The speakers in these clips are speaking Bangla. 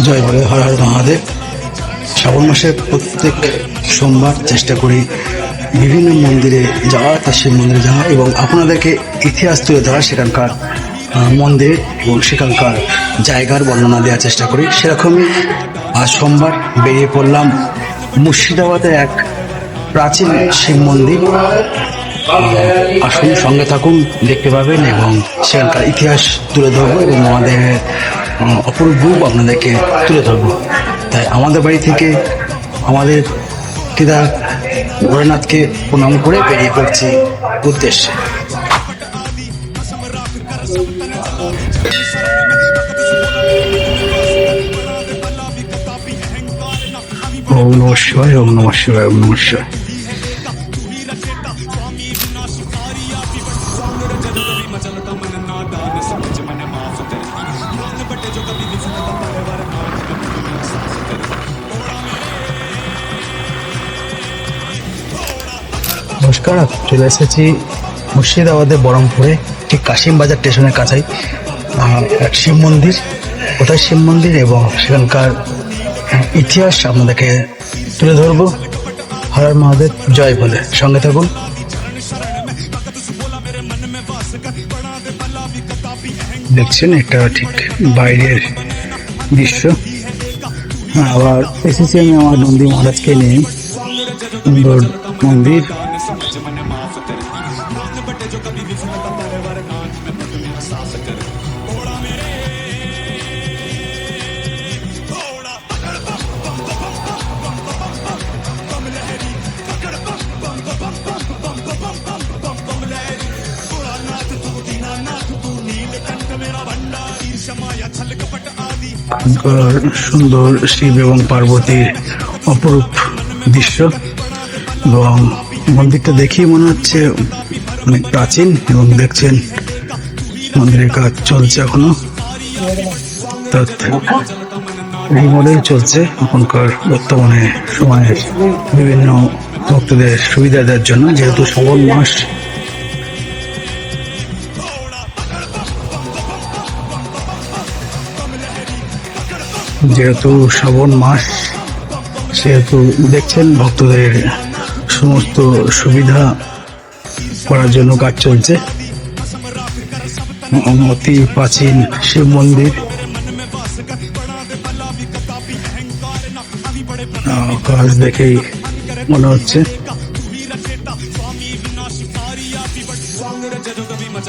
জয় বলে হর হর মহাদেব। শ্রাবণ মাসের প্রত্যেক সোমবার চেষ্টা করি বিভিন্ন মন্দিরে যাওয়া, তা শিব মন্দিরে যাওয়া এবং আপনাদেরকে ইতিহাস তুলে ধরা, সেখানকার মন্দির এবং সেখানকার জায়গার বর্ণনা দেওয়ার চেষ্টা করি। সেরকমই আজ সোমবার বেরিয়ে পড়লাম মুর্শিদাবাদের এক প্রাচীন শিব মন্দির। আসুন, সঙ্গে থাকুন, দেখতে পাবেন এবং সেখানকার ইতিহাস তুলে ধরবো এবং আমাদের অপরূপ রূপ আপনাদেরকে তুলে ধরবো। তাই আমাদের বাড়ি থেকে আমাদের কেদার ভোলেনাথকে প্রণাম করে বেরিয়ে পড়ছি উদ্দেশ্যে। ওম নমঃ শিবায়, ওম নমঃ শিবায়, ওম নমঃ শিবায়। নমস্কার, চলে এসেছি মুর্শিদাবাদের বহরমপুরে, ঠিক কাশিম বাজার স্টেশনের কাছেই এক শিব মন্দির। কোথায় শিব মন্দির এবং সেখানকার ইতিহাস আপনাদেরকে তুলে ধরবো। হর হর মহাদেব, জয় বলে সঙ্গে থাকুন। দেখছেন, এটা ঠিক বাইরের দৃশ্য। আবার এসেছি আমি আমার নন্দী মহারাজকে নিয়ে। সুন্দর মন্দির। সুন্দর শিব এবং পার্বতীর অপরূপ দৃশ্য এবং মন্দিরটা দেখেই মনে হচ্ছে অনেক প্রাচীন। এবং দেখছেন মন্দিরের কাজ চলছে এখনো, রিমডেল চলছে এখনকার বর্তমানে সময়ের বিভিন্ন ভক্তদের সুবিধা দেওয়ার জন্য। যেহেতু শ্রাবণ মাস, সেহেতু দেখছেন ভক্তদের সমস্ত সুবিধা করার জন্য কাজ চলছে। অতি প্রাচীন শিব মন্দির। কাজ দেখেই মনে হচ্ছে।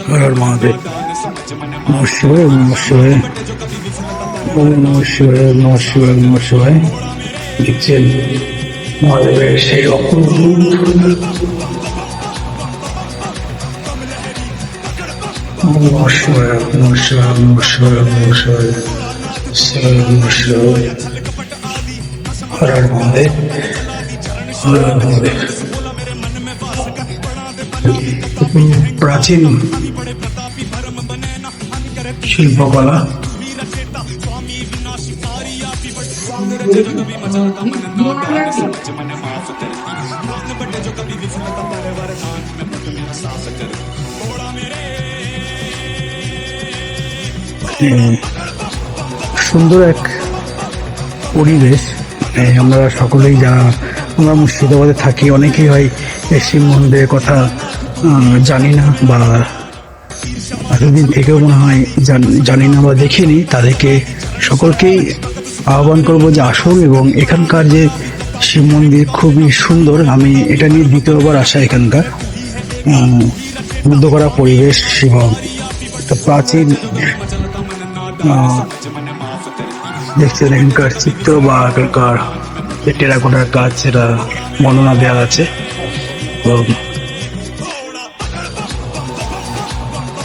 হর হর মহাদেব। নমঃ শিবায়, নমঃ শিবায়, নমঃ শিবায়, নমঃ শিবায়, নমঃ শিবায়। দেখছেন মহাদেবের সেই অপূর্ব নমঃ শিবায়, নমঃ শিবায়, নমঃ শিবায়, নমঃ শিবায়, শিবায় নমঃ শিবায়। হর হর মহাদেব, হর হর মহাদেব। প্রাচীন শিল্পকলা। সুন্দর এক পরিবেশ। আমরা সকলেই যারা আমরা মুর্শিদাবাদে থাকি, অনেকেই হয় এই শিব মন্দিরের কথা জানি না বা এতদিন থেকেও মনে হয় জানি না বা দেখিনি। তাদেরকে সকলকেই আহ্বান করবো যে আসুন এবং এখানকার যে শিব মন্দির খুবই সুন্দর। আমি এটা নিয়ে দ্বিতীয়বার আসা। এখানকার মুগ্ধ করা পরিবেশ এবং একটা প্রাচীন দেখছেন এখানকার চিত্র বা এখানকার টেরাকোটার কাজ, সেটা বর্ণনা দেওয়া আছে।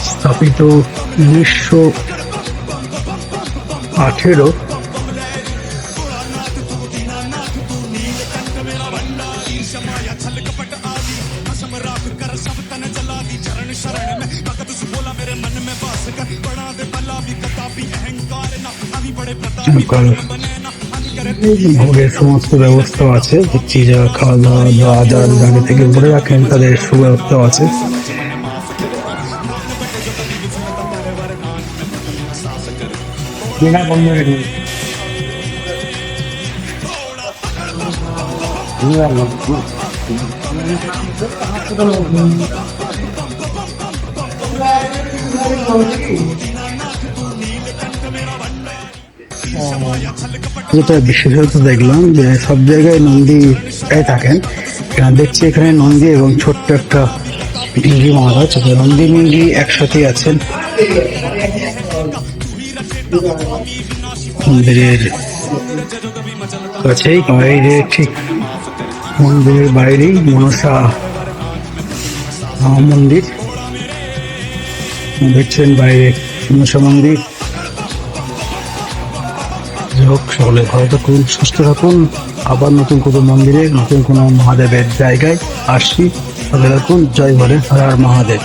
স্থাপিত 1918। ভোগের সমস্ত ব্যবস্থা আছে, দেখছি যারা খাওয়া দাওয়া যারা আগে থেকে বলে রাখেন তাদের সুব্যবস্থা আছে। বিনা বন্ধ রেখে যেটা বিশেষত দেখলাম যে সব জায়গায় নন্দী থাকেন, এখানে দেখছি এখানে নন্দী এবং ছোট্ট একটা মিঙ্গি মহারাজ, নন্দী মিঙ্গি একসাথে আছেন মন্দিরের কাছেই, বাইরে ঠিক মন্দিরের বাইরেই মনসা মন্দির দেখছেন, বাইরে মনসা মন্দির। যাই হোক, সকলে ভালো থাকুন, সুস্থ থাকুন, আবার নতুন কোনো মন্দিরে নতুন কোনো মহাদেবের জায়গায় আসছি। ভালো থাকুন, জয় বলে হর হর মহাদেব।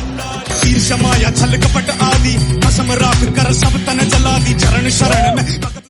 ईर्ष्या माया छल कपट आदि कसम राख कर सब तन जला दी चरण शरण में